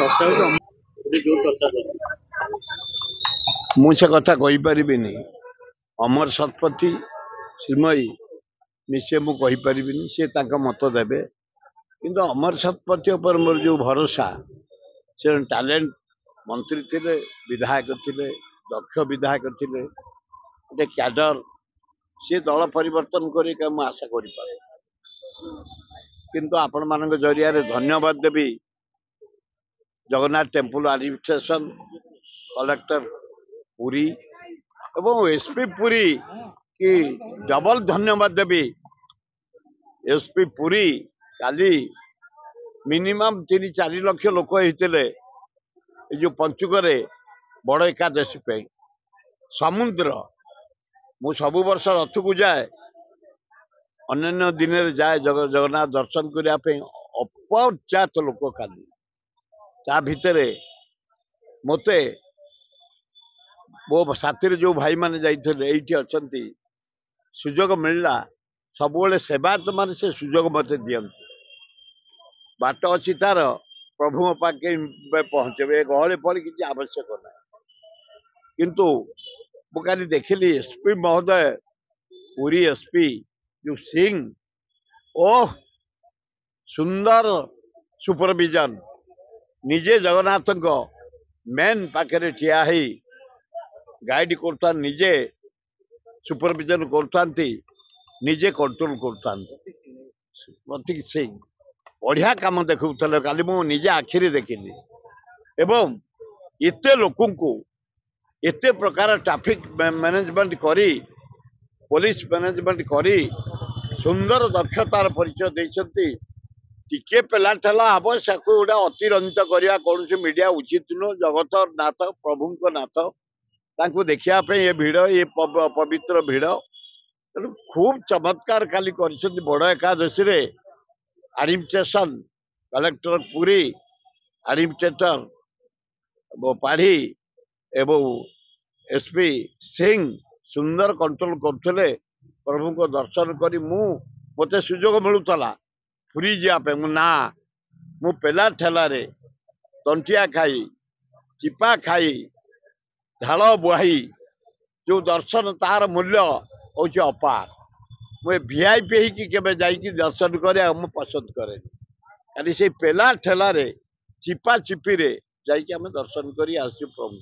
चर्चा जो चर्चा मुझे कथा कही पारिबिनी अमर शतपथी श्रीमयी निश्चय मु कही पारिबिनी से ताका मत देबे किंतु अमर शतपथी ऊपर मोर जो भरोसा से टैलेंट मंत्री थिले विधायक थिले दक्ष विधायक थिले गोटे क्याडर से दल परिवर्तन करी मु आशा करि पारे किंतु आपण मानक जरिया रे धन्यवाद देवी Jagannath temple administration collector Puri एवं एसपी पुरी की डबल धन्यवाद देवी एसपी पुरी काली मिनिमम 3-4 लाख लोक होते जो पंचुकरे बड़ एकादशी पे समुद्र मु सबु वर्ष रथ को जाए अन्य दिन जाए जगन्नाथ दर्शन करने अपर्याप्त लोक काली ता भितरे मते मो साथी जो भाई माने जाइए ये सुजोग मिलला सब सेवायत मान से सुजोग मत दियंती बाट अच्छी तार प्रभु पाखे पहुंचे गहले पड़े किसी आवश्यक ना किंतु मुझे देखिली एसपी महोदय पुरी एसपी जो सिंह ओह सुंदर सुपरविजन निजे जगन्नाथ मेन पाखे ठिया ही गाइड करता निजे सुपरविजन करता निजे कंट्रोल करता प्रतीक सिंह बढ़िया काम देखुले काली मु निजे आखिरी देखिली एवं एते लोक एते प्रकार ट्रैफिक मैनेजमेंट करी पुलिस मैनेजमेंट करी सुंदर दक्षतार परिचय देते टिके पेला ठेला हम से गोटे अतिरंजित करवा कौन मीडिया उचित नुह जगत नाथ प्रभु नाथ तांको देखापी ये भिड़ ये पवित्र भिड़ तेणु खूब चमत्कार काली कर बड़ एकादशी रे एडमिनिस्ट्रेशन कलेक्टर पुरी एडमिनिस्ट्रेटर पाढ़ी एवं एसपी सिंह सुंदर कंट्रोल करते प्रभु को दर्शन करी मते सुजोग मिलूला पुरी जापे ना मु पेला ठेला रे तंटिया खाई चिपा खाई ढाल बुहाई जो दर्शन तार मूल्य हूँ अपार मुझे वीआईपी होके दर्शन करे पसंद करे खाली से पेला ठेला रे चिपा चिपी रे जाइए दर्शन कर प्रभु।